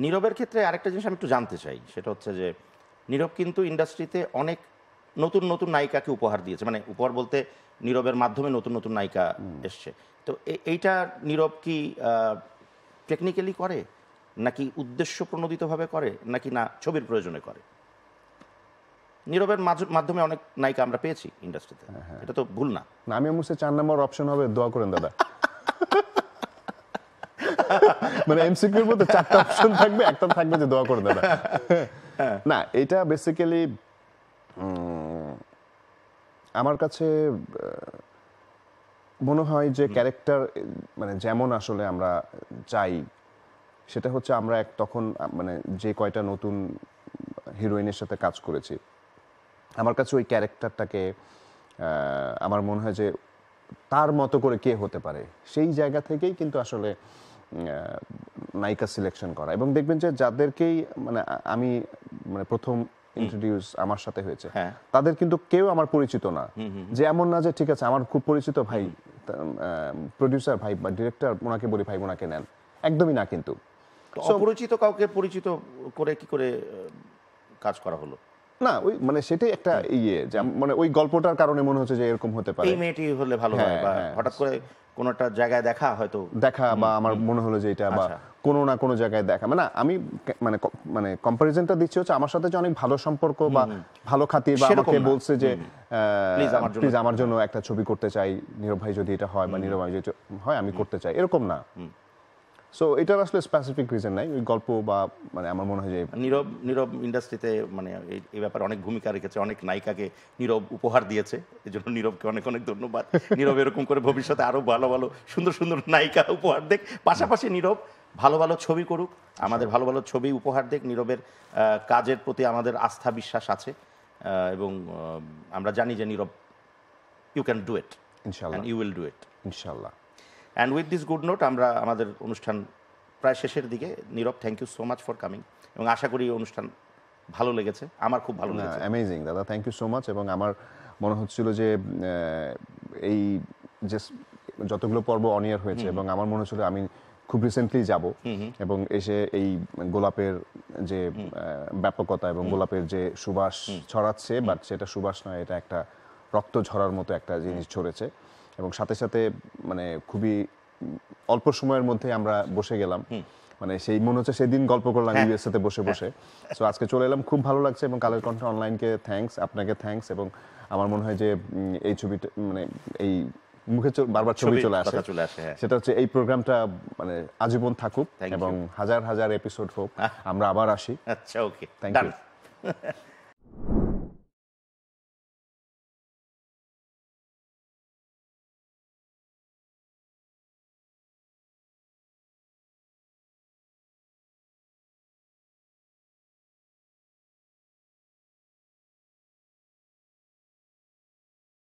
নীরবের ক্ষেত্রে আরেকটা জিনিস আমি একটু জানতে চাই, সেটা হচ্ছে যে নীরব কিন্তু ইন্ডাস্ট্রিতে অনেক নতুন নতুন নায়িকাকে উপহার দিয়েছে, মানে উপহার বলতে নীরবের মাধ্যমে নতুন নতুন নায়িকা এসছে। তো এইটা নীরব কি টেকনিক্যালি করে, নাকি উদ্দেশ্য প্রণোদিতভাবে করে, নাকি না ছবির প্রয়োজনে করে? নীরবের মাধ্যমে অনেক নায়িকা আমরা পেয়েছি ইন্ডাস্ট্রিতে, এটা তো ভুল না। আমি মুসে 4 নম্বর অপশন হবে, দোয়া করেন দাদা। মানে এমসিকিউর মধ্যে 4টা অপশন থাকবে, একটা থাকবে যে দোয়া করেন দাদা। না, এটা বেসিক্যালি আমার কাছে মনে হয় যে ক্যারেক্টার মানে যেমন আসলে আমরা চাই, সেটা হচ্ছে আমরা তখন মানে যে কয়টা নতুন হিরোইনের সাথে কাজ করেছি, আমার কাছে ওই ক্যারেক্টারটাকে আমার মনে হয় যে তার মতো করে কে হতে পারে, সেই জায়গা থেকেই কিন্তু আসলে নায়িকা সিলেকশন করা। এবং দেখবেন যে যাদেরকেই মানে আমি মানে প্রথম ইন্ট্রোডিউস আমার সাথে হয়েছে, তাদের কিন্তু কেউ আমার পরিচিত না। যে এমন না যে ঠিক আছে আমার খুব পরিচিত ভাই প্রডিউসার ভাই বা ডিরেক্টর, ওনাকে বলি ভাই ওনাকে নেন, একদমই না। কিন্তু অপরিচিত কাউকে পরিচিত করে কি করে কাজ করা হলো? না, ওই মানে সেটাই একটা যে মানে ওই গল্পটার কারণে মনে হচ্ছে যে এরকম হতে পারে, এই মেয়েটি হলে ভালো হয়, বা হঠাৎ করে কোন একটা জায়গায় দেখা বা আমার মনে হলো যে এটা, বা কোনো না কোনো জায়গায় দেখা, মানে আমি মানে মানে কম্পারিজনটা দিচ্ছি হচ্ছে আমার সাথে যে অনেক ভালো সম্পর্ক বা ভালো খাতির, বা আমাকে বলছে যে প্লিজ আমার জন্য একটা ছবি করতে চাই, নীরব ভাই যদি এটা হয় বা নীরব ভাই যদি হয় আমি করতে চাই, এরকম না। সো এটার আসলে স্পেসিফিক রিজন নাই, ওই গল্প বা মানে আমার মনে হয় যে নীরব ইন্ডাস্ট্রিতে মানে এই ব্যাপারে অনেক ভূমিকা রেখেছে, অনেক নায়িকাকে নীরব উপহার দিয়েছে, এই জন্য নীরবকে অনেক অনেক ধন্যবাদ। নীরব এরকম করে ভবিষ্যতে আরো ভালো ভালো সুন্দর সুন্দর নায়িকা উপহার দেখ, পাশাপাশি নীরব ভালো ভালো ছবি করুক, আমাদের ভালো ভালো ছবি উপহার দেখ। নীরবের কাজের প্রতি আমাদের আস্থা বিশ্বাস আছে, এবং আমরা জানি যে Nirav you can do it, ইনশাআল্লাহ, ইউ উইল ডু ইট ইনশাআল্লাহ। And with this good note আমরা আমাদের অনুষ্ঠান প্রায় শেষের দিকে। Nirav, thank you so much for coming, এবং আশা করি অনুষ্ঠান ভালো লেগেছে, আমার খুব ভালো লেগেছে। অ্যামেজিং দাদা, থ্যাংক ইউ সো মাচ। এবং আমার মনে হচ্ছিল যে এই যে যতগুলো পর্ব অন এয়ার হয়েছে, এবং আমার মনে হচ্ছিল আমি খুব রিসেন্টলি যাব, এবং এসে এই গোলাপের যে ব্যাপকতা এবং গোলাপের যে সুবাস ছড়াচ্ছে, বাট সেটা সুবাস নয়, এটা একটা রক্ত ঝরার মতো একটা জিনিস ঝরেছে। এবং সাথে সাথে মানে খুবই অল্প সময়ের মধ্যে আমরা বসে গেলাম, মানে সেই মনে হচ্ছে সেদিন গল্প করলাম ইউএসএতে বসে বসে। সো আজকে চলে এলাম, খুব ভালো লাগছে। এবং কালের কণ্ঠ অনলাইনকে থ্যাঙ্কস, আপনাকে থ্যাঙ্কস। এবং আমার মনে হয় যে এই ছবিটা মানে এই মুখে বারবার ছবি চলে আসে, সেটা হচ্ছে এই প্রোগ্রামটা মানে আজীবন থাকুক এবং হাজার হাজার এপিসোড হোক, আমরা আবার আসি। আচ্ছা, ওকে, থ্যাংক ইউ।